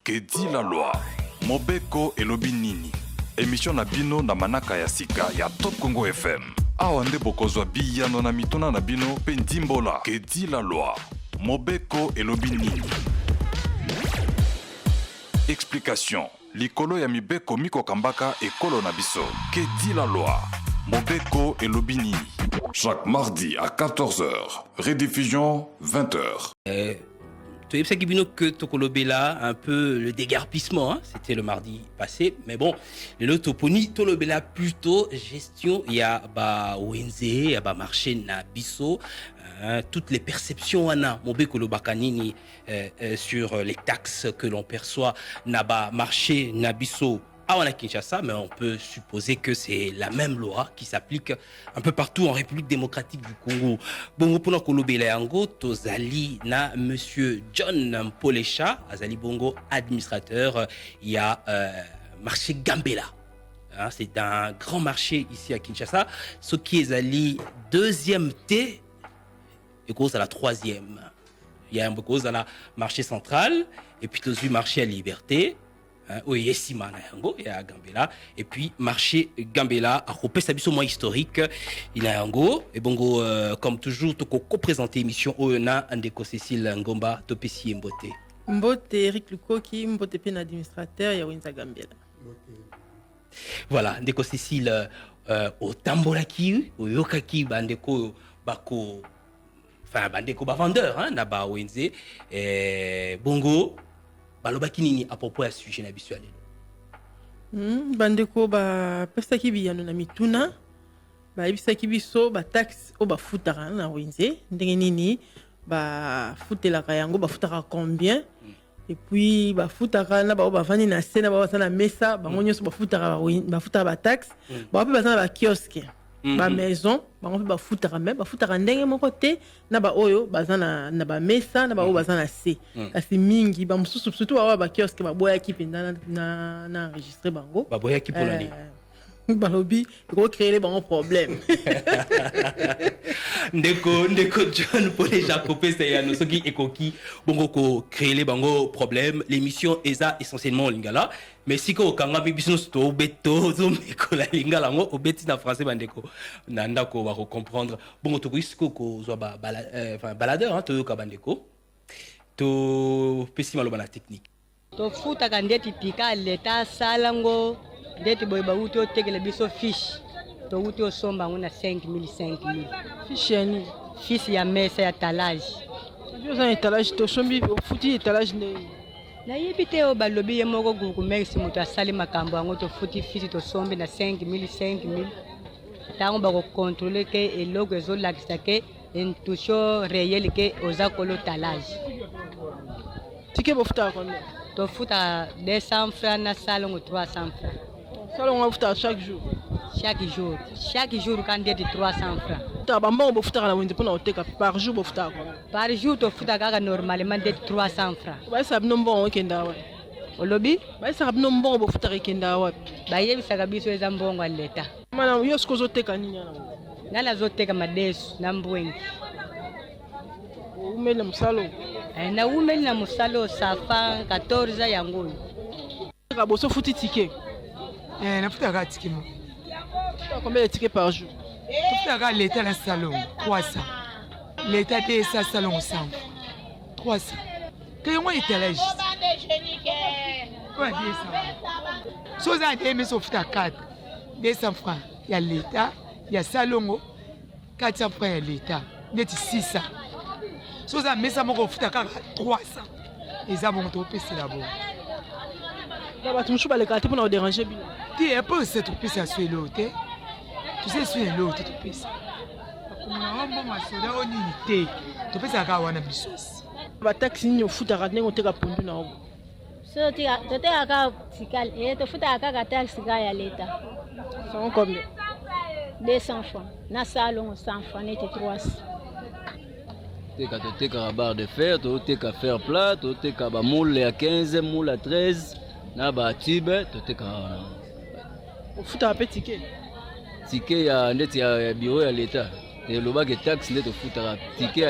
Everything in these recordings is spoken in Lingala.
Que dit la loi? Mobeko elobi nini? Émission na bino na manaka ya sika ya Top Congo FM. Awa nde bokozwa biyano na mituna na bino pe ndimbola. Que dit la loi? Mobeko elobi nini? Explication. Likolo ya mibeko miko kambaka ekolo na biso. Que dit la loi? Mobeko elobi nini? Chaque mardi à 14h. Rediffusion 20h. Tu sais que Tokolobela, un peu le dégarpissement, hein? C'était le mardi passé, mais bon, le Toponi, Tolobela plutôt gestion, il y a ONZ, il y a marché na biso, toutes les perceptions on a, Mobekolo Bakanini sur les taxes que l'on perçoit, na marché na biso. On a Kinshasa, mais on peut supposer que c'est la même loi qui s'applique un peu partout en République démocratique du Congo. Bongo pour Kolobeleango, Tozali na Monsieur John Polecha, Azali Bongo administrateur, il y a marché Gambela. Hein, c'est un grand marché ici à Kinshasa. Ce qui est Ali deuxième T et cause à la troisième. Il y a un cause à la marché central et puis le marché à Liberté. Oui, Yesima il y a Gambela et puis marché Gambela à Kopé Sabiso moins historique il y a Yango et bongo comme toujours to co-présenter émission Oena Andeko Cécile Ngomba Topesi Mbote Eric Lukoki Mbote pen administrateur ya Winza Gambela. Voilà Ndeko Cécile au Tambolaki au Yokaki bandeko bako enfin bandeko ba vendeur hein na ba Wenze bongo balobaki nini à propos ya sujet na biso alelo bandeko ba pesaki biyano na mituna ba ibisaki biso ba taxe o ba futara na Wenze ndenge nini ba futela yango ba futara combien et puis ba futara na ba vani na sena ba na mesa ba ngonyoso ba futara ba taxe ba pe ba na ba kiosque ba maison ba on peut ba futara même ba futara ndenge moko te na ba oyo bazana na ba mesa na ba o bazana se kasi mingi ba mususu surtout ba kiosque ba boya ki penda na enregistrer bango ba boya ki polani ba lobby ko créer les bons problèmes ndeko John pour les Jacopé c'est ya no soki ekoki bongo ko créer les bons problèmes l'émission eza essentiellement lingala mais si ko kanga bibiso sto beto zo mikola lingala ngo obeti na français bandeko nanda ko ba comprendre bongo to ko ko zo ba enfin baladeur hein to ka bandeko to pesi malo bana technique to futa kandeti pika leta salango deti boy ba uto tekele biso fish to uto somba ngona 5000 fish yani fish ya mesa ya talage yo za talage to sombi futi talage ne na yebite o balobi yemoko ku merci muto asali makambo ngo to futi fish to sombi na 5000 tango ba ko contrôler que eloko ezo lakisa que intuition réelle que ozakolo talage tike bo futa ko to futa 200 francs na salongo 300 francs salongo bo futa chaque jour quand dit 300 francs ta ba mbo bo futa na Wenze pona oteka par jour bo futa ko par jour to futa kaka normalement dit 300 francs ba sa bnombo okenda wa olobi ba sa bnombo bo futa kenda wa ba yebisa kabiso eza mbongo leta mana yo siko zoteka nini na nala zoteka madesu na mbwengi umele musalo na umele na musalo safa 14 yango ka boso futi ticket na futa ka ticket mo combien de tickets par jour futa ka l'état na salon 300 l'état de sa salon 100 300 que moi étalage ouais 200 so za de me so futa 4 200 francs ya l'état ya salongo 400 francs ya l'état net 600 so za mesa moko futa ka 300 eza bon to pesi la bon ba tumshu ba le kati pour déranger bien ti e po se to pesi sur l'autre tu sais sur l'autre to pesi comme na bombo masoda onini te to pesi ka wana bisosi ba taxi ni futa ka nengo teka pondu na obo so ti to te aka tikal to futa aka taxi ka ya leta ça combien 200 francs na salon 100 francs net 300 teka barre de fer to teka fer plat to teka ba moule à 15 moule à 13 na ba tibe to teka futa pe ticket ya ndeti ya bureau ya l'état elobaki taxe nde tofutaka tike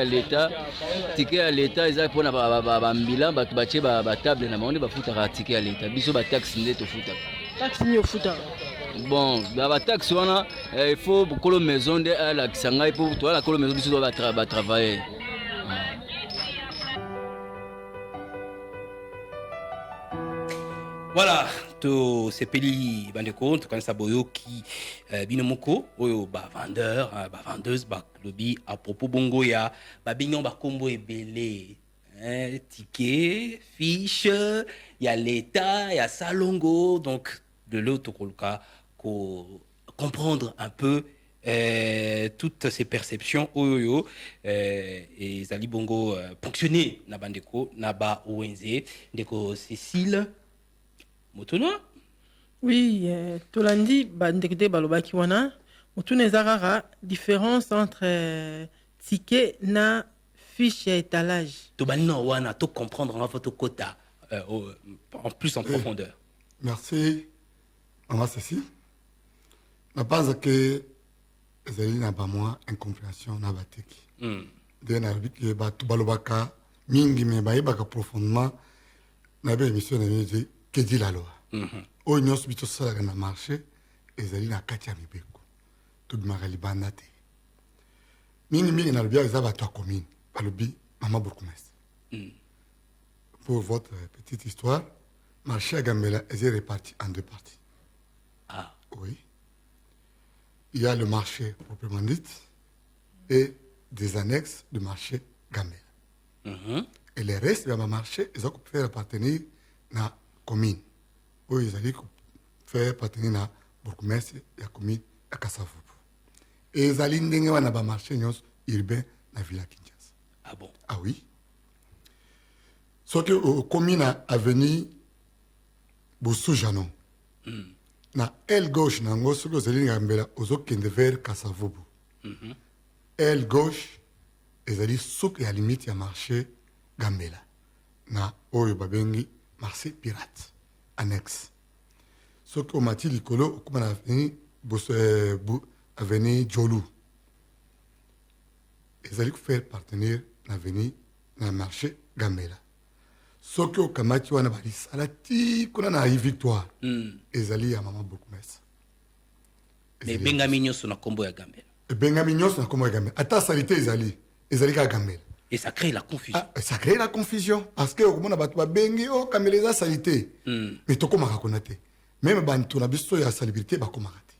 ya leta eza mpona bambila bato batie batable na bango nde bafutaka tike ya leta biso bataxe nde tofutaka taxe nini ofutaka bon bataxe wana il faut kolo maison nde alakisa ngai mpo toala kolo maison biso batravailler. Voilà, to sepeli bandeko to kanisa boyoki bino moko oyo ba vendeur ba vendeuse ba lobby à propos bongo ya ba bignon ba kombo ebele ticket fiche ya l'état ya salongo donc de l'autre koluka ko comprendre un peu toutes ces perceptions oyo et zali bongo ponctionner na bandeko na ba ONZ ndeko Cécile Motuna? Oui, tolandi bandekde balobaki wana motuna eza kaka différence entre ticket na fiche ya étalage. Tobani na wana to comprendre en photo quota en plus en profondeur. Merci Maman Cécile. Je pense que ezali na ba moi incompréhension na bateki. De na biki ba to balobaka mingi me ba yebaka profondément na be émission na musique que dit la loi. Oyo nyonso biso tosalaka na marché ezali na kati ya mibeko tobimaka libanda te mingi na lobi eza bato ya commune balobi mama bourgmestre. Pour votre petite histoire, marché à Gambela est réparti en deux parties. Ah oui, il y a le marché proprement dit et des annexes du marché Gambela. Et le reste de ma marché ils ont fait appartenir à la commune. Oui, ils allaient faire partenir à bourgmestre et à la commune à Kassavubu. Et ils allaient dans le marché urbain dans la ville de Kinshasa. Ah bon? Ah oui. Sauf que la commune a avenue Boussou-Janon. Na aile gauche, na ngosu lo zeli ngambela ozokende vers Kassavubu. Aile gauche, ils allaient souk et à limite ya marché Gambela. Na oyo babengi marché pirate. Annexe. Ce que Mati Likolo, comme on a venu Djolou. Ils allaient faire partenaire l'avenir dans le marché Gambela. Ce que Kamati wana bali salati kuna na victoire. Ils allaient à maman Bourgmestre. Mais Bengaminyo na combo ya Gambela. Bengaminyo na combo ya Gambela. Ata salité ils allaient à Gambela. Et ça crée la confusion. Ah, ça crée la confusion. Parce que, comme on a battu bengi, oh, comme les a salité. Mais tout comme on a même bantu na biso ya salubrité ba comme raté.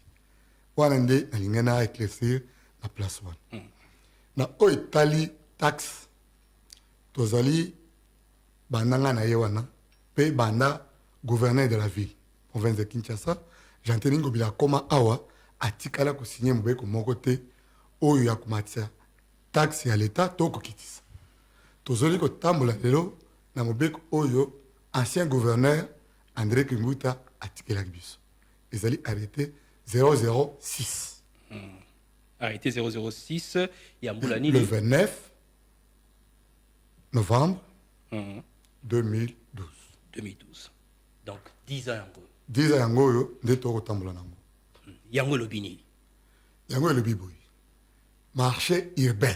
Wanande na lingana éclaircir la place one. Na o Italie taxe. Tozali bananga na yewana pe banda gouverneur de la ville. Province de Kinshasa, Janteningo bila koma awa atikala ko signer mobeko moko te oyo ya kumatia taxe ya l'état toko kitisa. Tozoli ko tambola lelo na mobeko oyo ancien gouverneur André Kimbuta atikela biso. Ezali arrêté 006. Arrêté 006 Yambulani le 29 novembre 2012. 2012. Donc 10 ans yango. 10 ans yango yo nde toko tambola nango. Yango lobini. Yango le biboy. Marché urbain.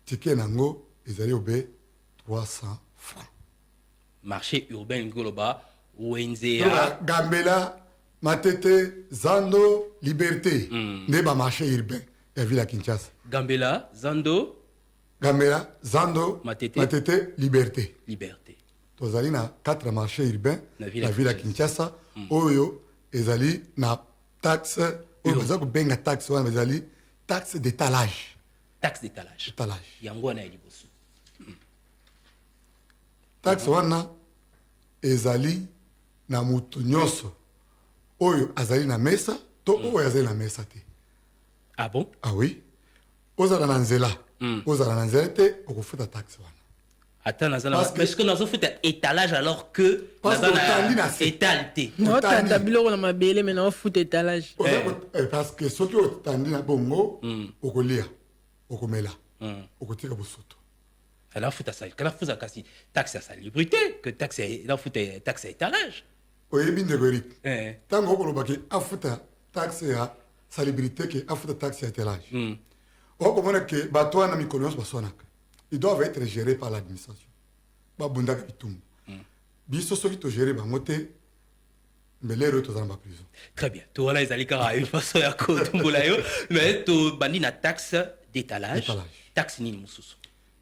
Ticket nango ezali obe 300 francs. Marché urbain ngoloba Wenzea Gambela Matete Zando Liberté. Neba marché urbain ya ville à Kinshasa. Gambela Zando Matete Liberté. Liberté. Tozali na 4 marchés urbains la ville à Kinshasa. Oyo ezali na taxe oyo bazako benga taxe wana ezali taxe d'étalage. Taxe d'étalage. Étalage. Yango na liboso. Taxe wana ezali na mutu nyonso oyo azali na mesa to oyo azali na mesa te. Ah bon? Ah oui. Ozala na nzela. Ozala na nzela te okufuta taxe wana. Attends, parce que nous avons fait un étalage alors que nous avons étalé. Nous avons biloko na mabele mais nous avons fait étalage. Parce que ce qui est tandi na bongo okolia okomela okotika bosoto. Alors faut ça, quand faut ça kasi taxe à salubrité que taxe là faut taxe à étalage. Oyebi ndeko Eric. Tango okolobaki afuta taxe ya salubrité ke afuta taxe ya étalage okomona ke bato wana mikolo nyonso baswanaka ils doivent être gérés par l'administration babundaka bitumbu biso soki togere bango te mbelero oyo tozala na baprison. Très bien. Tu vois là, ils allaient kara une façon ya kotumbola yo, mais tu bandi na taxe d'étalage. Taxe nini mususu.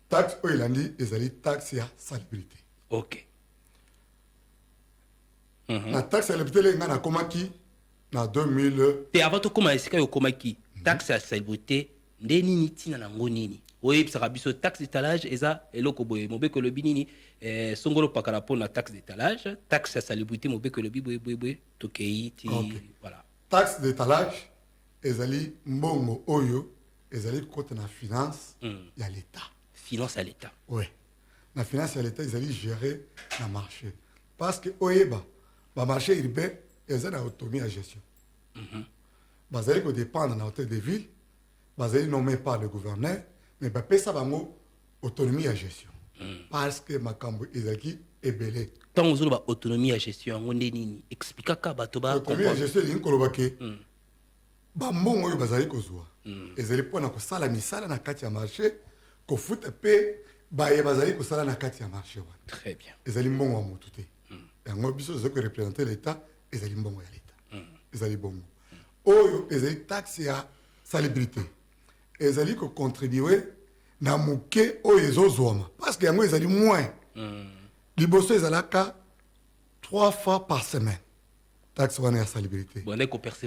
Taxe oyo elandi ezali taxe ya salubrité. OK. Na taxe ya salubrité le nga nakomaki na 2000 te avant to koma esika yo komaki taxe ya salubrité nde nini tina nango nini oyebisaka biso taxe d'étalage eza eloko boye mobeko elobi nini songolo pakala mpo na taxe d'étalage taxe ya salubrité mobeko elobi boye tokei ti voilà. Taxe d'étalage ezali mbongo oyo ezali kote na finance ya l'état. Finance ya l'état. Oui. Na finance ya l'état ezali géré na marché parce que oyeba ba marché urbain ezali na autonomie ya gestion. Bazali ko dépendre na hôtel de ville, bazali nommé par le gouverneur, mais bapesa bango autonomie ya gestion. Parce que makambo ezaki ebele. Tant ozolo ba autonomie ya gestion ngo nde nini expliquaka bato ba autonomie ya gestion lingi koloba ke ba mbongo oyo bazali kozwa ezali mpona kosala misala na kati ya marché kofuta mpe baye bazali kosala na kati ya marché wana. Très bien. Ezali mbongo ya motu te yango biso tozali koreprésente l'état ezali mbongo ya l'état ezali bongo oyo ezali taxe ya salubrité ezali kocontribue na moke oyo ezozwama parce que yango ezali moins liboso ezalaka 3 fois par semaine taxe wana ya salubrité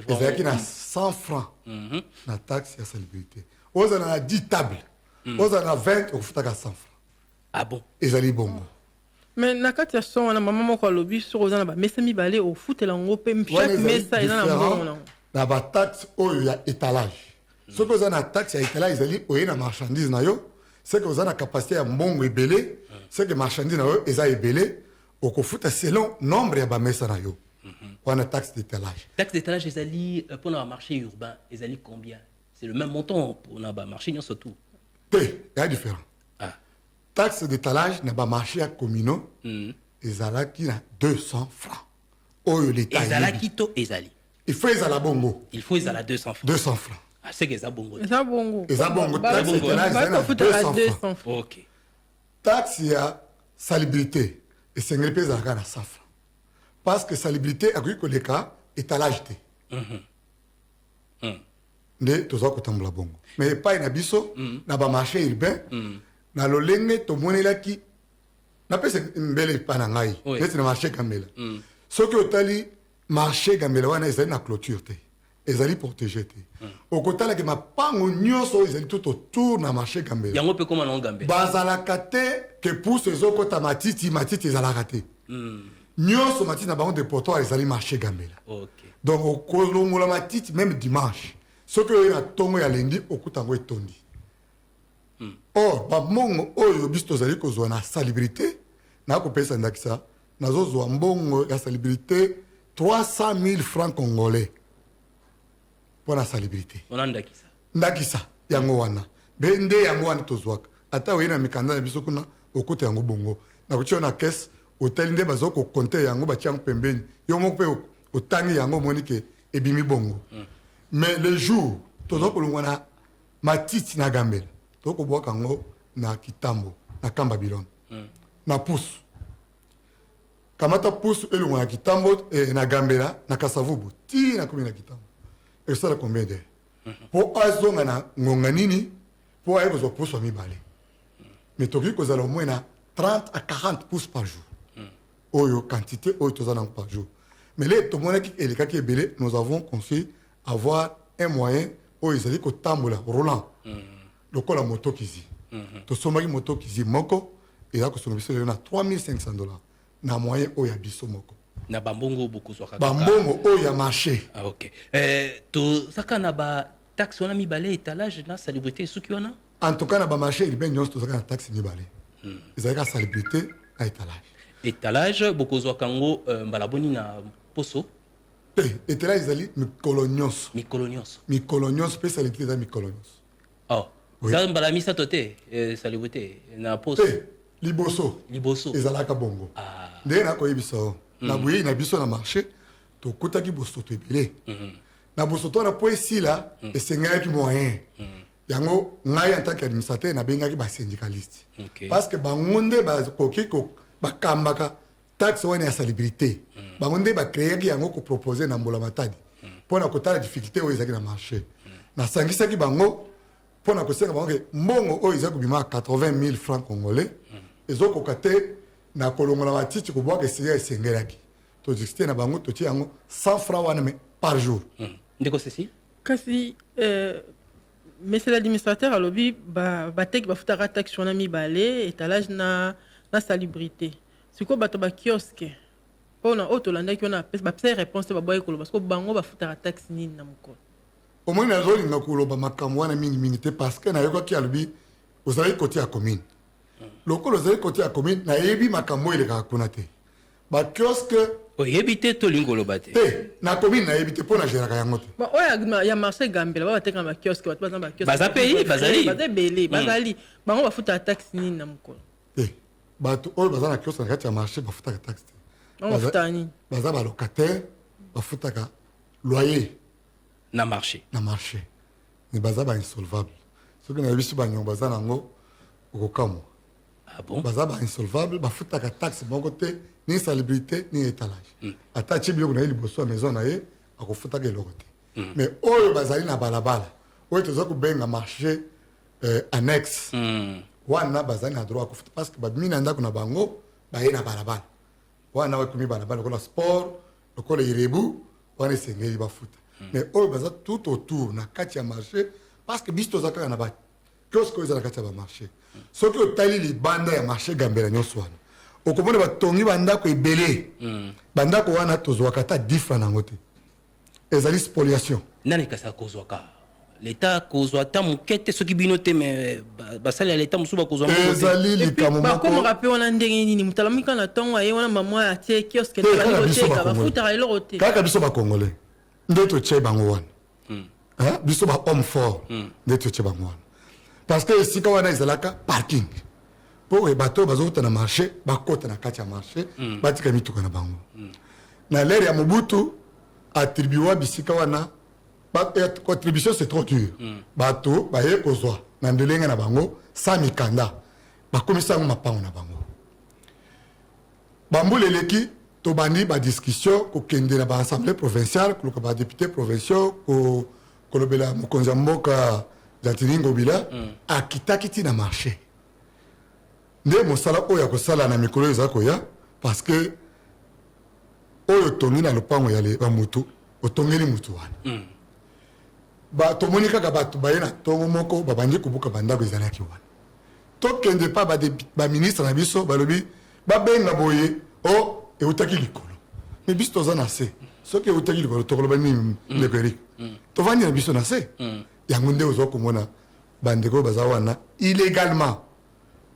ezalaki na 100 francs na taxe ya salubrité ozala na 10 table ozala na 20 okofutaka 100 francs. Ah bon ezali bongo mais na kati ya son wana mama moko alobi soki oza na bamesa mibale ofutela ngo mpe chaque mesa eza na mbongo nango na bataxe oyo ya étalage soki oza na taxe ya étalage ezali oye na marchandise na yo seke oza na capacité ya mbongo ebele seke marchandise na yo eza ebele okofuta selon nombre ya bamesa na yo wana taxe d'étalage. Taxe d'étalage ezali mpona bamarché urbain ezali combien? C'est le même montant mpona bamarché nyonso tout te eya différent. Taxe d'étalage na bamarché ya communaux ezalaki na 200 francs oyo l'état ezalaki to ezali il faut ezala bongo il faut ezala 200 francs 200 francs c'est que eza bongo eza bongo taxe d'étalage ezali na 200 francs. OK. Taxe ya salubrité esengeli mpe ezalaka na 100 francs parce que salubrité akoki koleka étalage te nde tozwa kotambola bongo mais epai na biso na bamarché urbain na lolenge tomonelaki napesa mbele epai na ngai neti na marché gambela soki otali marché gambela wana ezali na clôture te ezali protégé te okotalaki mapango nyonso oyo ezali tout autour na marché gambela yango mpe koma nango gambela bazalaka te ke pousse ezokota matiti ezalaka te nyonso matiti na bango dépotoir ezali marché gambela. Donc okolongola matiti même dimanche soki oyo na ntongo ya lendi okuta yango etondi. Or bambongo oyo biso tozali kozwa na salubrité nakopesa ndakisa nazozwa mbongo ya salubrité 300 000 francs congolais pour la salubrité. Ndakisa yango wana be nde yango wana tozwaka ata oye na mikanda na biso kuna okuta yango bongo nakutia na caisse otali nde bazoko compter yango batia yango pembeni yo moko pe otangi yango moni ke ebimi bongo. Mais le jour tozokolongwa na matiti na gambela tokobwaka yango na kitambo na kamba bilon na pusu kamata pusu elongwa na kitambo na gambela na kasavubu ti na komi na kitambo esala combien d'heures po azonga na ngonga nini po aye kozwa pusu ya mibale mais tokoki kozala au moins na 30 à 40 pouces par jour oyo quantité oyo toza nango par jour mais le tomonaki elekaki ebele nous avons conçu avoir un moyen oyo ezali kotambola roulant lokola moto kizi tosombaki moto kizi moko eza kosonga biso lelo na $3500 na moyen oyo ya biso moko na bambongo bokozwaka bambongo oyo ya marché. Ah, ok. Tozaka na ba taxe wana mibale étalage na salubrité soki wana en tout cas na bamarché urbain nyonso tozaka na taxe mibale ezalaka salubrité na étalage bokozwaka yango mbala boni na poso te étalage ezali mikolo nyonso mikolo nyonso mpe salubrité eza mikolo nyonso za mbala misato te salubrité na poso te liboso ezalaka bongo ndenge nakoyebisa o na boyei na biso na marché tokutaki bosoto ebele na bosoto na po esila esengaki moyen yango ngai en tant qu'administrateur na bengaki ba syndicaliste parce que bango nde bakoki bakambaka taxe wana ya salubrité bango nde bakreaki yango kopropose na mbola matadi mpona kotala difficulté oyo ezalaki na marché nasangisaki bango mpona kosenga bango ke mbongo oyo eza kobima 80 000 francs congolais ezokoka te na kolongola matiti kobwaka esika esengelaki todiscute na bango totie yango 100 francs wana mais par jour ndeko ceci kasi monsieur l'administrateur alobi bateki bafutaka taxe wana mibale étalage na salubrité sikoyo bato bakiosque mpona oyo tolandaki wana bapesa réponse te baboyaki koloba sikoyo bango bafutaka taxe nini na mokolo omoi nazolinga koloba makambo wana mingimingi te parce que nayokaki alobi ozalaki kote ya commune lokolo ozalaki kote ya commune nayebi makambo oyo elekaka kuna te bakiosque oyebi te tolingi koloba te na commune nayebi te mpo na geraka yango te oyo ya marché gambela babateka na bakiosque bato baza baza pays bazali baza ebele bazali bango bafutaka taxe nini na mokolo te bato oyo baza na kiosque na kati ya marché bafutaka taxe te bango bafutaka nini baza balocataire bafutaka loyer na marché ni baza bainsolvable soki nayebi biso banyongo baza nango okokamwa baza bainsolvable bafutaka taxe moko te ni salubrité ni étalage ata atie biloko na ye liboso ya maison na ye akofutaka eloko te mais oyo bazali na balabala oyo toza kobenga marché annexe wana bazali na droit akofuta parce que babimi na ndako na bango baye na balabala wana bakomi balabala lokola sport lokola irebu wana esengeli bafuta mais oyo baza tout autour na kati ya marché parce que biso toza kaka na bakioske oyo eza na kati ya bamarché soki otali libanda ya marché gambela nyonso wana okomona batongi bandako ebele bandako wana tozwaka ata 10 francs nango te ezali spoliation nani kasi akozwaka leta kozwa ata moke te soki bino te me basali ya leta mosusu bakozwa ezali likambo bakomaka mpe wana ndenge nini moto alamika na ntongo aye wana mama atie kioske koteka bafutaka eloko te kaka biso bacongolais nde totie bango wana biso bahomme fort nde totie bango wana parce que esika wana ezalaka parking mpo bato oyo bazokota na marché bakota na kati ya marché batika mituka na bango na lere ya mobutu atribuwa bisika wana contribution c'est trop dur bato baye kozwa na ndelenge na bango sa mikanda bakomisa yango mapango na bango bambula eleki tobandi badiscussion kokende na baassemblée provinciale koluka badéputé provinciaux kolobela mokonzi ya mboka Jantini Ngobila akitaki ti na marché nde mosala oyo akosala na mikolo eza koya parce que oyo tongi na lopango ya bamutu otongeli mutu wana tomoni kaka bato baye na ntongo moko babandi kobuka bandako ezalaki wana tokende pa baministre na biso balobi babenga boye eutaki likolo mais biso toza na se soki eutaki likolo tokoloba nini ndeko erik tovandi na biso na se yango nde ozwa komona bandeko oyo baza wana illégalement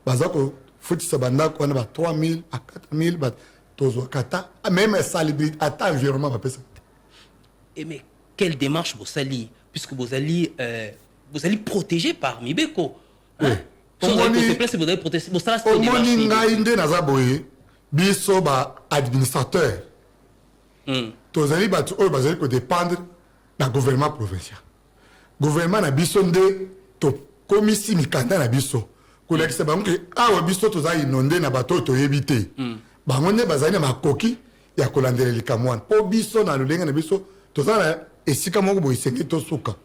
baza kofutisa bandako wana ba 3 000 à 4 000 tozwaka ata même salubrité ata environnement bapesa te mais quelle démarche bosali puisque bozali protégé par Mibeko omoni ngai nde naza boye biso baadministrateur tozali bato oyo bazali kodépendre na gouvernement provincial gouvernement na biso nde tokomisi mikanda na biso kolakisa bango ke awa biso toza inonde na bato oyo toyebi te bango nde bazali na makoki ya kolandela likambo wana mpo biso na lolenge na biso toza na esika moko boye esengeli tosuka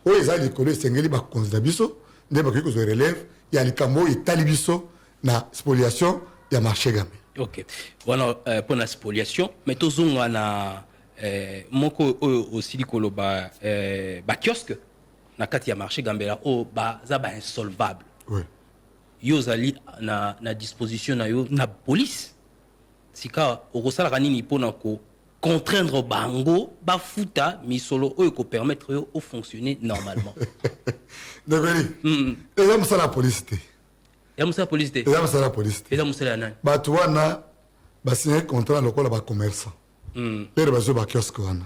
oyo eza likolo esengeli bakonzi na biso nde bakoki kozwa relève ya likambo oyo etali biso na spoliation ya marché gambe ok wana mpo na spoliation mais tozonga na moko oyo osili koloba bakiosque na kati ya marché gambela oyo baza bainsolvable yo ozali na disposition na yo na police sika okosalaka nini mpona contraindre bango bafuta misolo oyo kopermettre yo ofonctionner normalement dekoli eza mosala ya polisi te eza mosala ya polisi te eza mosala ya polisi te eza mosala ya nani bato wana basigne contrat lokola bacommerçant lere bazwi bakioske wana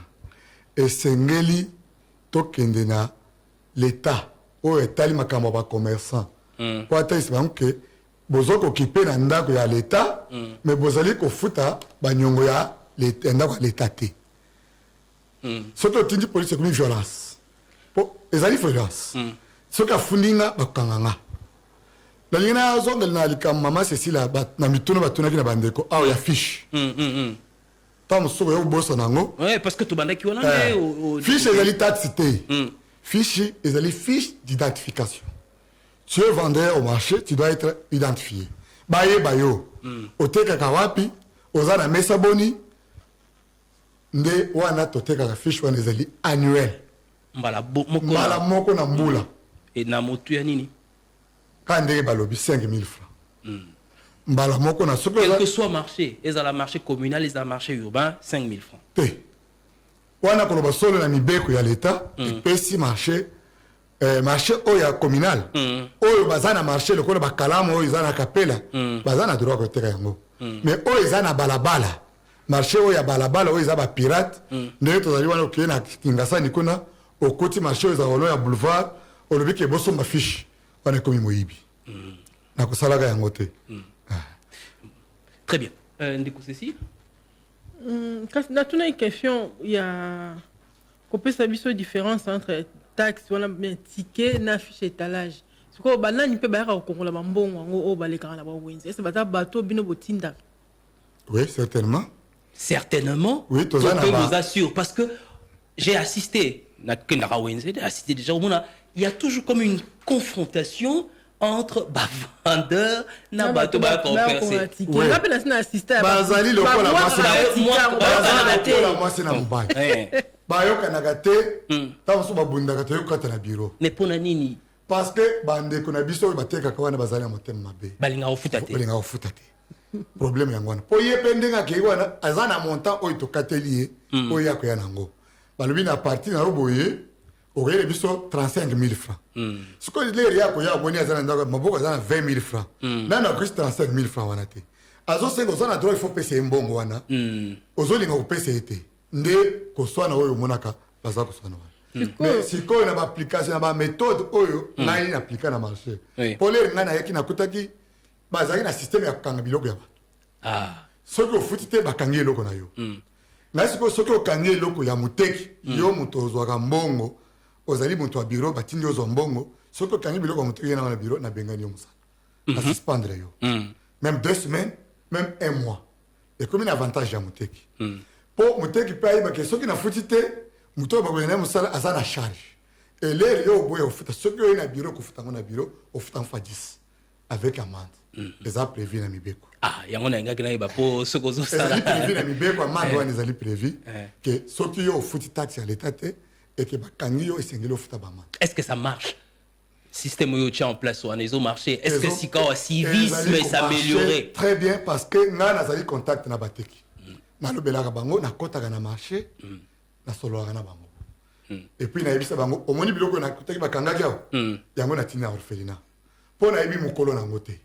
esengeli tokende na l'état oyo etali makambo ya bacommerçant po atalisa bango ke boza kokipe na ndako ya l'état mais bozali kofuta banyongo ya ndako ya l'état te soki otindi police ekomi violence po ezali violence soki afundi nga bakokanga nga nalingi nazongela na likambo mama cécile na mituna batunaki na bandeko awa ya fiche ntango mosusu oya kobosa nango parce que tobandaki wana fiche ezali taxe te fiche ezali fiche d'identification tu es vendeur au marché tu dois être identifié bayeba yo otekaka wapi oza na mesa boni nde wana totekaka fiche wana ezali annuel mbala moko na mbula na motu ya nini ka ndenge balobi 5000 francs mbala moko na soki quel que soit marché ezala marché communal ezala marché urbain 5000 francs te wana koloba solo na mibeko ya leta epesi marché marché oyo ya communal oyo baza na marché lokola bakalamu oyo eza na kapela baza na droit koteka yango mais oyo eza na balabala marché oyo ya balabala oyo eza bapirate ndenge tozali wana okeye na kingasani kuna okoti marché oyo eza olo ya boulevard olobi ke bosomba fiche wana ekomi moyibi nakosalaka yango te très bien ndeko ceci kasi natuna une question ya kopesa biso différence entre taxe wana ticket na fiche étalage sikoyo banani mpe bayaka kokongola bambongo yango oyo balekaka na bawenze ese baza bato bino botindaka oui certainement oui je peux vous assure parce que j'ai assisté j'ai assisté déjà au monde il y a toujours comme une confrontation entre bavandeur na bato bakomperse bazali lokola mwasi na mobali bayokanaka te ntango mosusu babundaka toyokata na biro mais mpona nini parce que bandeko na biso oyo batekaka wana bazali na motema mabe balingaka kofuta te problème yango wana mpo ye mpe ndenge akei wana aza na montant oyo tokateli ye oyo ya koya nango balobi na parti na yo boye okeyele biso 35000 francs sikoyo lere ya koya omoni aza na ndako maboko aza na 20000 francs nani akosi 35000 francs wana te azosenga oza na droit il faut pesa ye mbongo wana ozolinga kopesa ye te nde koswana oyo omonaka baza koswana wana mais sikoyo na baapplication na baméthode oyo ngai naapplika na marché mpo lere ngai nayeki nakutaki bazalaki na systeme ya kokanga biloko ya bato soki ofuti te bakangi eloko na yo ngai sikoyo soki okangi eloko ya moteki yo moto ozwaka mbongo ozali moto ya biro batindi ozwa mbongo soki okangi biloko ya moteki yenanga na biro nabengani yo mosala nasuspendre yo même 2 semaines même 1 mois ekomi na avantage ya moteki mpo moteki mpe ayebake soki nafuti te moto oyo bakoyena mosala aza na charge elere yo oboya ofuta soki oye na biro kofuta yango na biro ofuta mfa 10 avec amende eza prévu na mibeko yango nayengaki nayeba mpo soki ozosala prévu na mibeko amende wana ezali prévu ke soki yo ofuti taxe ya leta te eke bakangi yo esengeli ofuta bamende est-ce que ça marche système oyo tient en place wana ezomarché est-ce que sika civisme s'améliorer très bien parce que ngai nazali contact na bateki nalobelaka bango nakotaka na marché nasololaka na bango epuis nayebisa bango omoni biloko oyo nakotaki bakangaki awa yango natindi na orphelina mpo nayebi mokolo nango te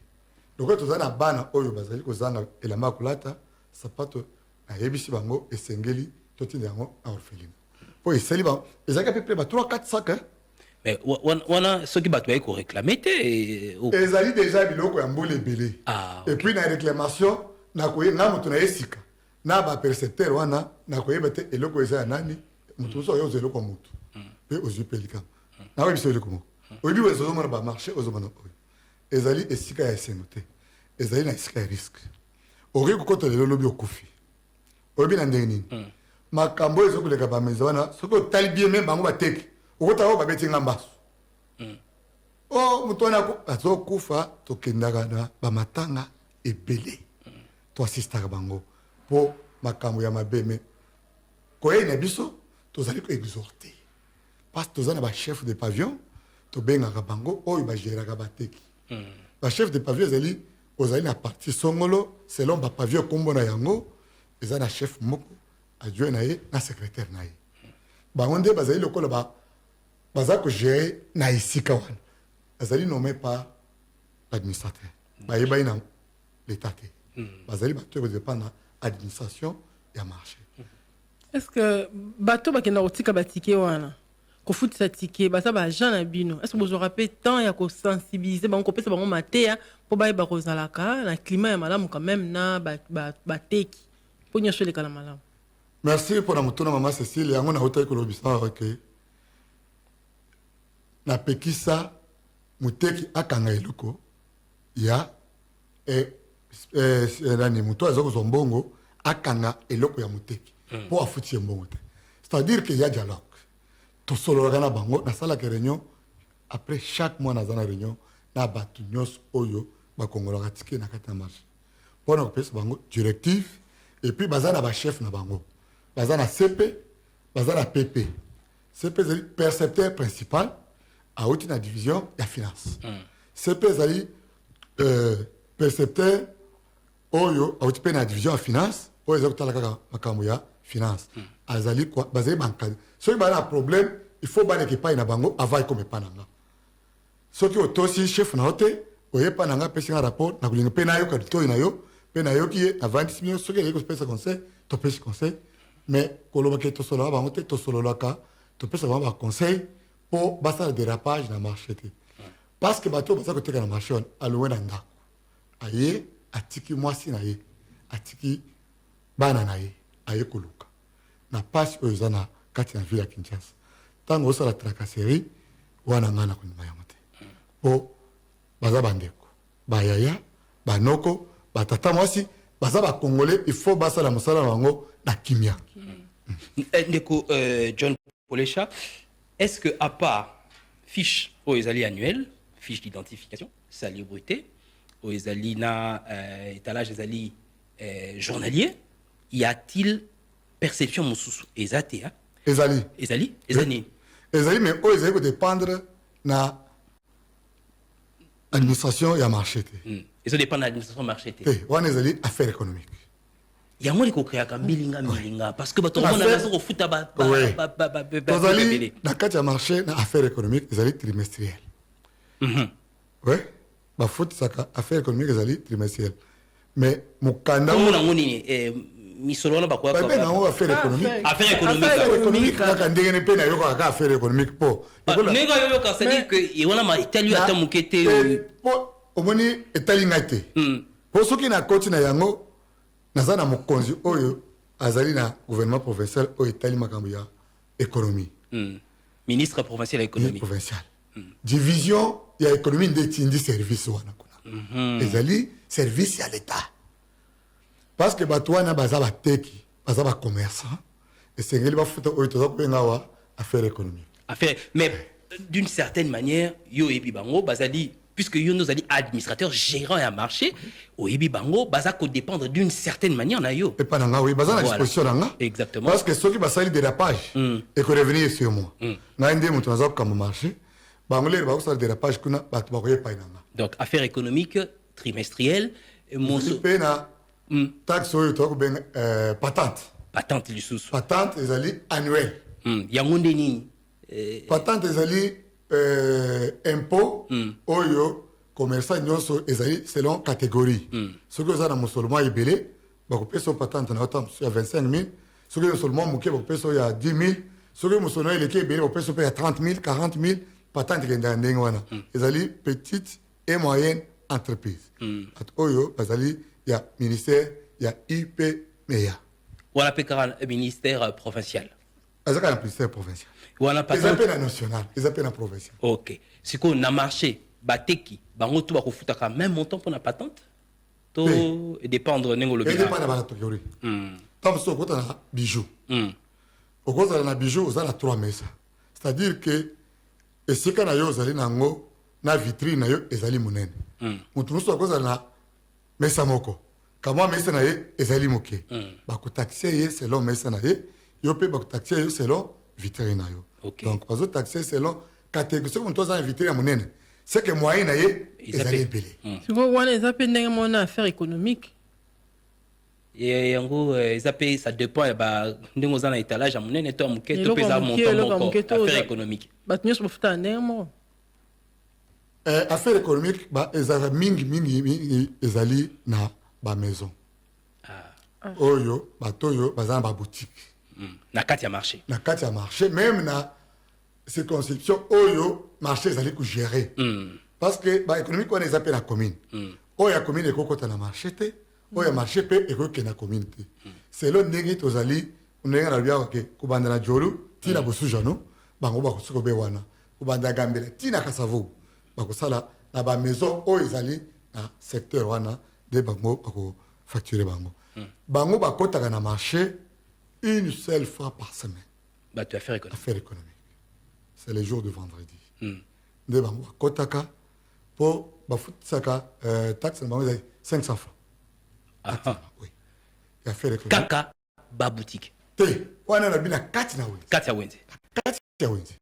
lokola toza na bana oyo bazali kozanga elamba ya kolata sapato nayebisi bango esengeli totinda yango na orphelina mpo esali bango ezalaki ape pre ba 3-4 sac mais wana soki bato baye koréclame te ezali déjà biloko ya mbula ebele epuis na réclamation nakoyenga moto na ye sika na bapercepteur wana nakoyeba te eloko eza ya nani moto mosusu oyo ozwa eloko ya motu mpe ozwi mpe likambo nakoyebisa eloko moko oyebi oyo ezozomona bamarché ozomona oyo ezali esika ya esengo te ezali na esika ya risque okoki kokota lelo lobi okufi oyebi na ndenge nini makambo oyo ezokoleka bameza wana soki otali bien me bango bateki okotaka oyo babetinga mbaso moto wana azokufa tokendaka na bamatanga ebele toasistaka bango mpo makambo ya mabe me koyei na biso tozali koexorte parce que toza na bachef de pavillon tobengaka bango oyo bagéraka bateki bachef de pavillon ezali ozali na parti songolo selon bapavillon kombo na yango eza na chef moko adjoint na ye na secrétaire na ye bango nde bazali lokola baza kogere na esika wana bazali nommé par l'administrateur bayebani na l'état te bazali bato oyo kodépendre na administration ya marché est-ce que bato bakenda kotika batike wana kofutisa tike baza baagent na bino est-ce que bozwaka mpe temps ya kosensibilize bango kopesa bango mateya mpo bayeba kozalaka na climat ya malamu quand même na bateki mpo nyonso elekala malamu merci pour la motuna mama Cécile yango na hota ko lobisa ok na pekisa muteki akanga eloko ya nani muto azoko zombongo akanga eloko ya muteki po afuti mbongo te c'est-à-dire qu'il y a dialogue to solo na bango na sala ke réunion après chaque mois na zana réunion na batu nyos oyo ba kongola tike na kata marché pour na pesa bango directive et puis bazana ba chef na bango bazana CP bazana PP CP c'est le percepteur principal à outil na division ya finance CP c'est percepteur oyo a outil na division ya finance oyo ezokutala kaka makambo ya finance azali quoi bazali bankade soki bana problème il faut bana ke pa na bango avant comme pa nanga soki otosi chef na hote oye pa nanga pesi un rapport na kulinga pe na yo ka to na yo pe na yo ki avant 10 millions soki yeko pesa conseil to pesa conseil mais koloba ke to solo ba hote to solo laka to pesa ba conseil pour basa dérapage na marché te parce que bato basa ko teka na marché on alowe na ndako aye atiki mwasi na ye atiki bana na ye aye koluka na pasi oyo eza na kati na ville ya Kinshasa ntango osala tracasserie wana nga na kondima yango te po baza bandeko bayaya banoko batata mwasi baza bakongole il faut basala mosala na bango na kimia. Ndeko John Polecha, est-ce que à part fiche aux ezali annuel, fiche d'identification, salubrité, aux ezali na étalage ezali journalier, y a-t-il perception mosusu ezate hein? Ezali mais o ezali ko dépendre na administration ya marché te. Eso dépend de l'administration marché te. Wana ezali affaire économique. Yango liko créaka milinga parce que bato mona nazo ko futa ba tozali na kati ya marché na affaire économique ezali trimestriel. Ouais, ba futisaka affaire économique ezali trimestriel. Mais mukanda mona ngoni misolo na bakoya ko ba affaire économique kaka ndenge ne pe na yoko kaka affaire économique po nega yo ka c'est-à-dire que yona ma itali ata mukete po omoni etali ngate po soki na koti na yango nazana mokonzi oyo azali na gouvernement provincial oyo etali makambo ya économie ministre provincial ya économie provincial division ya économie ndetindi service wana kuna ezali service ya l'état parce que bato wana baza bateki baza ba commerçant esengeli bafuta oyo toza kobenga wa affaire économique affaire mais d'une certaine manière yo ebi bango bazali puisque yo nous allons administrateur gérant un marché au ebi bango baza ko dépendre d'une certaine manière na yo et pas nanga oui baza na disposition nanga exactement parce que soki basali dérapage et que revenir sur moi na ndé mutu naza ko marché bango le ba ko sala dérapage kuna bato ba ko yepa nanga donc affaire économique trimestrielle monso pena taxe oyo to ko ben patente lisusu patente ezali annuel yango ndeni patente ezali impôt oyo commerçant nyonso ezali selon catégorie soki oza na musulman ebele bakopesa patente na ota ya 25 000 soki musulman moke bakopesa ya 10 000 soki musulman eleki ebele bakopesa mpe ya 30 000 40 000 patente ekendaka ndenge wana ezali petite et moyenne entreprise oyo bazali ya ministère ya IPMEA wana pe kaka ministère provincial azaka na ministère provincial wana patente ezapena na national ezapena provincial ok siko na marché bateki bango to bakofutaka même montant pour na patente to dépendre nengo lobi dépendre ba catégorie tant so kota na bijou okozala na bijou ozala 3 mesa c'est-à-dire que esika na yo ozali nango na vitrine na yo ezali munene mutu muso akozala na mesa moko kamwa mesa na ye ezali moke bakotaxe ye selon mesa na ye yo pe bakotaxe ye selon vitrine na yo donc bazo taxe selon catégorie soki mutu aza na vitrine ya munene c'est que moyen na ye ezali ebele siko wana eza pe ndenge mona affaire économique yango eza pe ça dépend ya ndenge oza na étalage ya munene to ya moke to pe eza montant moko affaire économique bato nyonso bafutaka ndenge moko affaire économique ezala mingi ezali na bamaison oyo bato oyo baza na baboutique na kati ya marché même na circonscription oyo marché ezali kogérer parce que baéconomique wana eza mpe na commune oyo ya commune ekokota na marché te oyo ya marché mpe ekokende na commune te selon ndenge tozali ndenge na bia ke kubanda na jolu tina bosuja no bango ba ko be wana kubanda gambela tina kasavo ba ko sala na ba maison o ezali na secteur wana de bango ba ko facturer bango bango ba kotaka na marché une seule fois par semaine. Bah tu affaires économiques. Affaires économiques. C'est les jours de vendredi. De bango ba kotaka pour ba futsaka taxe na bango 500 francs. Ah oui. Et affaires économiques. Kaka ba boutique. On a bien 4 na wenze. 4 ya wenze. 4 ya wenze.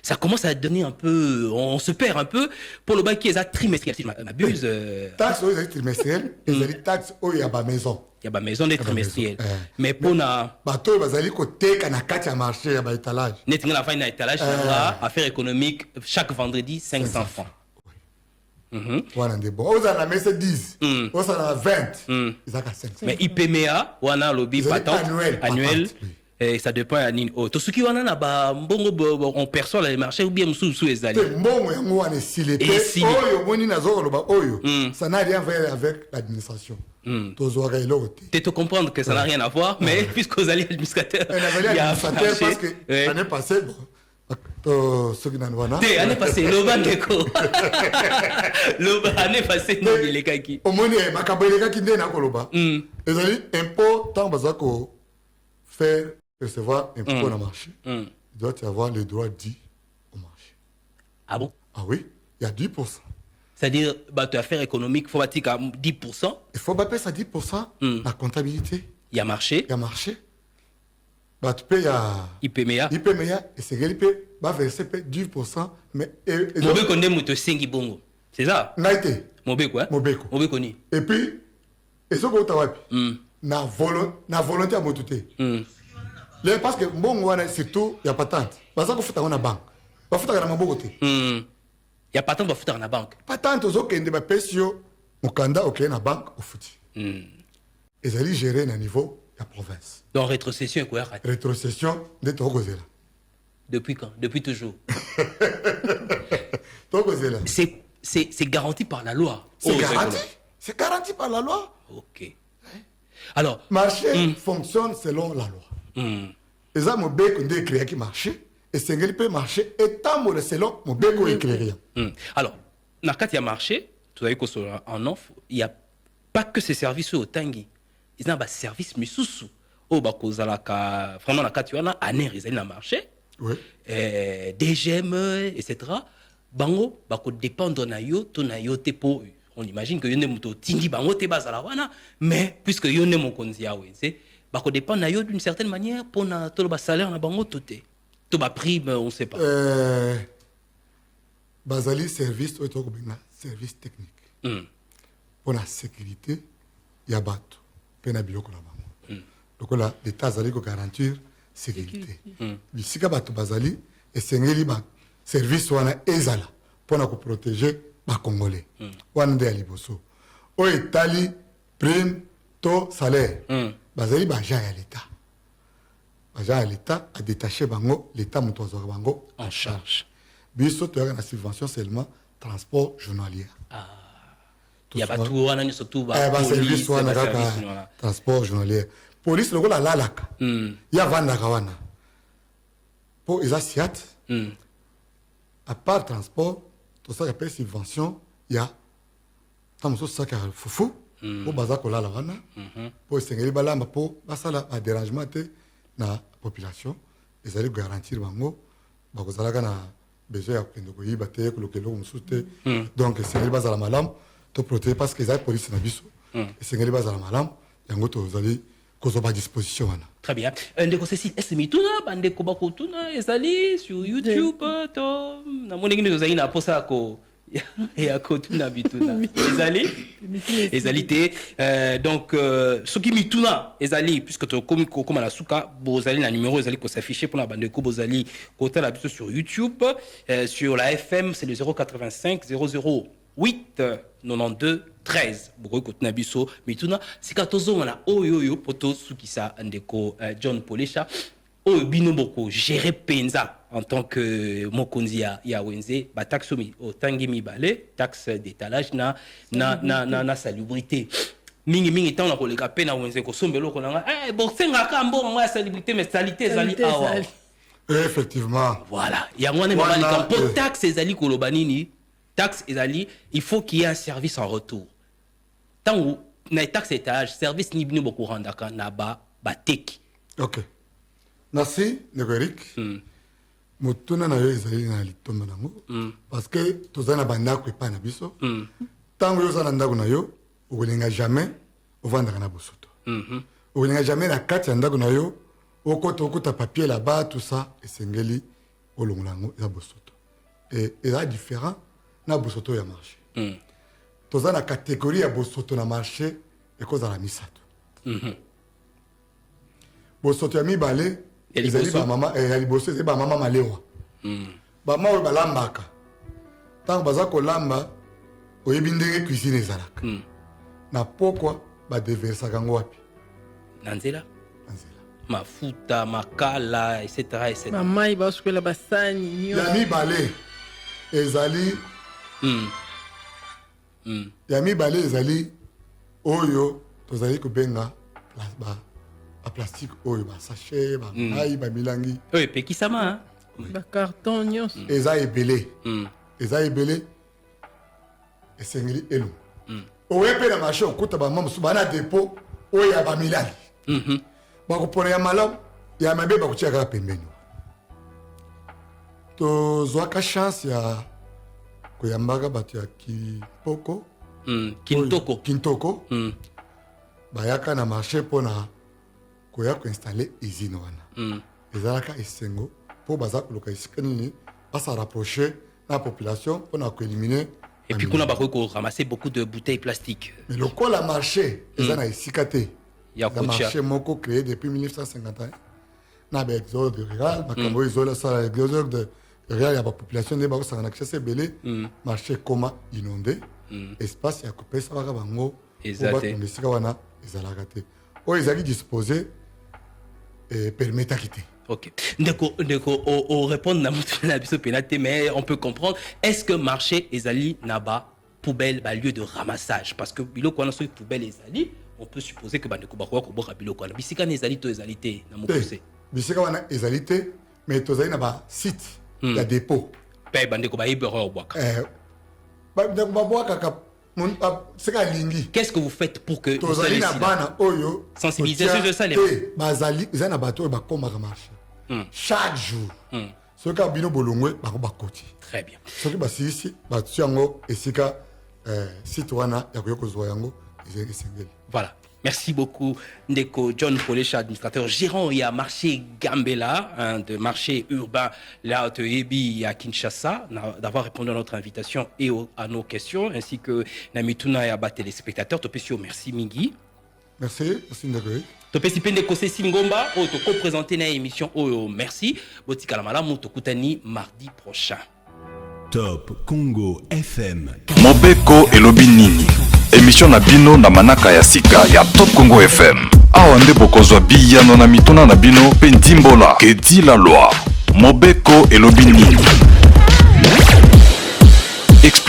Ça commence à donner un peu, on se perd un peu pour le bac qui est trimestriel, si je m'abuse. Taxe au trimestriel, les taxes au yaba maison. Il y a maison des trimestriels. Mais pour na bateau bazali côté kana kati ya marché ya ba étalage. Net la fin na étalage affaires économiques chaque vendredi 500 francs. Voilà des bon. Aux ana messe 10. Aux ana 20. Ils a 500. Mais IPMEA wana lobby patente annuel. Et ça dépend à nini. Oh, tout ce qui wana na ba mbongo on perçoit les marchés ou bien sous ezali. Mbongo yango wana silé. Oyo moni na zoro ba oyo. Ça n'a rien à voir avec l'administration. Tu te comprendre que ça n'a rien à voir, mais puisque vous allez administrateur. Il y a administrateur parce que l'année passée, ceux qui n'en voient pas. L'année passée, l'année passée, non, il est kaki. Au moins, ma kabeleka qui n'est pas koloba. Et ça dit, impôt, tant que faire recevoir impôt dans le marché, il doit y avoir les droits dits au marché. Ah bon? Ah oui, il y a 10%. C'est-à-dire, bah, tu as affaires économiques, il faut bâtir à 10%. Il faut bâtir ça 10%. La comptabilité. Il y a marché. Il y a marché. Bah, tu payes à IPMEA. IPMEA, et c'est qu'il peut verser 10%. Mais. Mobé connaît Mouto Sengi Bongo. C'est ça? Naïté. Mobé quoi? Mobé connaît. Et puis, et ce que tu as na volonté à m'autorité. Parce que bon, surtout, il y a patente. Parce que faut avoir une banque. Il faut avoir un côté. Il y a patente pour foutre dans la banque. Patente aux autres qui ne pesio au Canada au na banque au foot. Et ça dit gérer à niveau de la province. Donc rétrocession quoi? Rétrocession de Togozela. Depuis quand? Depuis toujours. Togozela. C'est garanti par la loi. C'est garanti. C'est garanti par la loi. Ok. Alors, marché fonctionne selon la loi. Et ça, mon bec, on dit créer qui marché. Et c'est un peu marché et tant selon mon bec, on écrit rien. Alors, dans le cas il y a marché, tu as dit qu'en offre, il n'y a pas que ces services au Tangi. Il y a des services misusu. Au Bakozalaka, vraiment, dans le cas il y a un marché. Oui. DGM, etc. Bango, bako dépendre na yo, to na yo te po. On imagine que yone muto tingi bango te bazala wana, mais puisque yone mon konzi ya wenze, bako dépendre na yo d'une certaine manière pour na to ba salaire na bango toté. To ba prime, on sait pas. Bazali service au to service technique. Pour la sécurité, ya bato, pena biloko na bango. Donc là, l'état zali ko garantir sécurité. Bisika bato bazali et sengeli ba service wana ezala pour na ko protéger ba congolais. Wana de liboso. O etali prime to salaire. Bazali ba ja ya l'état. Ba ja ya l'état a détaché bango l'état mutozo bango en charge. Biso to na subvention seulement transport journalier. Il y a pas tout wana surtout ba service wana transport journalier. Police le la lalaka. Ya vanda kawana. Pour les asiat. À part transport, tout ça appelle subvention, il y a tant que ça qui foufou pour baza kola la wana. Pour sengeli balamba pour basala a dérangement te na population, ils allaient garantir bango bakozala kana besoin ya kendo ko yiba te ko lokelo musute. Donc sengeli bazala malam to protéger parce que les police na biso. Sengeli bazala malam yango to zali à disposition. Très bien. Ndeko Cécile, est-ce que mituna bandeko bakotuna ezali sur YouTube to na moni ngine zali na posa ko ya kotuna bituna ezali te donc ce qui mituna ezali puisque to comme la suka bozali na numéro ezali ko s'afficher pour la bandeko bozali kota la biso sur YouTube sur la FM c'est le 085 008 92 13 boko kotuna biso mituna sika tozongana oyo poto sukisa ndeko John Polesha oyo bino boko gérer penza en tant que mokonzi ya wenze ba taxe mi o tangi mibale taxe d'étalage na salubrité mingi tant na koleka pe na wenze ko sombelo ko nanga bon senga ka mbongo moi célébrité mais salité ezali awa effectivement voilà yango ne mama ni pour taxe ezali koloba nini taxe ezali il faut qu'il y ait un service en retour tant na taxe étage service ni bino boko randaka na ba teki. OK, merci Eric. Motuna na yo ezali na litomba nango parce que tozana bandako epa na biso tango yo zana ndako na yo okolinga jamais ovandaka na bosoto okolinga jamais na kati ya ndako na yo okota papier là-bas tout ça esengeli olongola yango ya bosoto et eza différent na bosoto ya marché tozana catégorie ya bosoto na marché ekozala misato bosoto ya mibale ezali ba mama ya liboso ezali ba mama malewa ba mama balambaka tango baza kolamba oyebi ndenge cuisine ezalaka na pokwa badeversaka yango wapi na nzela mafuta makala etc mamai basukwela basani ya mibale ezali ya mibale ezali oyo tozali kobenga ba plastique oyo ba sachet ba ngai ba milangi oyo pekisama ba carton nyonso eza ebele esengeli elo oye pe na marché okuta ba mamusu bana dépôt oyo ya ba milangi bakopona ya malamu ya mabe bakotia kaka pembeni tozwaka chance ya koyambaka bato ya kintoko bayaka na marché mpona koya koinstalle usine wana ezalaka esengo mpo baza koluka esika nini basa rapprocher na population mpona koéliminer et puis kuna bakoki koramasser beaucoup de bouteilles plastiques mais lokola marché eza na esika te ya marché moko créé depuis 1951 na baexode rural makambo oyo ezosala exode rural ya bapopulation nde bakosanga na kishasa ebele marché ekoma inondé espace ya kopesa baka bango batonga esika wana ezalaka te oyo ezalaki disposé permetaki te. Ok. Ndeko, on répond na biso penate, mais on peut comprendre. Est-ce que marché ezali naba poubelle ba lieu de ramassage parce que biloko wana so poubelle ezali, on peut supposer que bandeko bakwa ko boka biloko wana. Bisika na ezali to ezali te na mokuse. Bisika wana ezali te, mais tozali na ba site ya dépôt. Pe bandeko ba ibero boka. Bandeko ba boka ka qu'est-ce que vous faites pour que vous soyez ici sensibilisation de ça les bazali ezana bato ba komaka marché chaque jour ce ka bino bolongwe ba bakoti très bien ce que basisi ba tsiango esika site wana ya koyokozwa yango ezengeli. Voilà. Merci beaucoup, Ndeko John Polesha, administrateur gérant et à marché Gambela, de marché urbain là de Ebi à Kinshasa, d'avoir répondu à notre invitation et à nos questions, ainsi que Namituna et à téléspectateurs. Topesio, merci Mingi. Merci, merci Ndeko. Topesi Ndeko Sessi Ngomba, au to co-présenté na émission. Oh, merci. Botika Lamala, Motokutani mardi prochain. Top Congo FM. Mobeko et Lobinini. Émission na bino na manaka ya sika ya Top Congo FM. Awa nde bokozwa biyano na mituna na bino pe ndimbola. Que dit la loi. Mobeko et Lobinini. Explique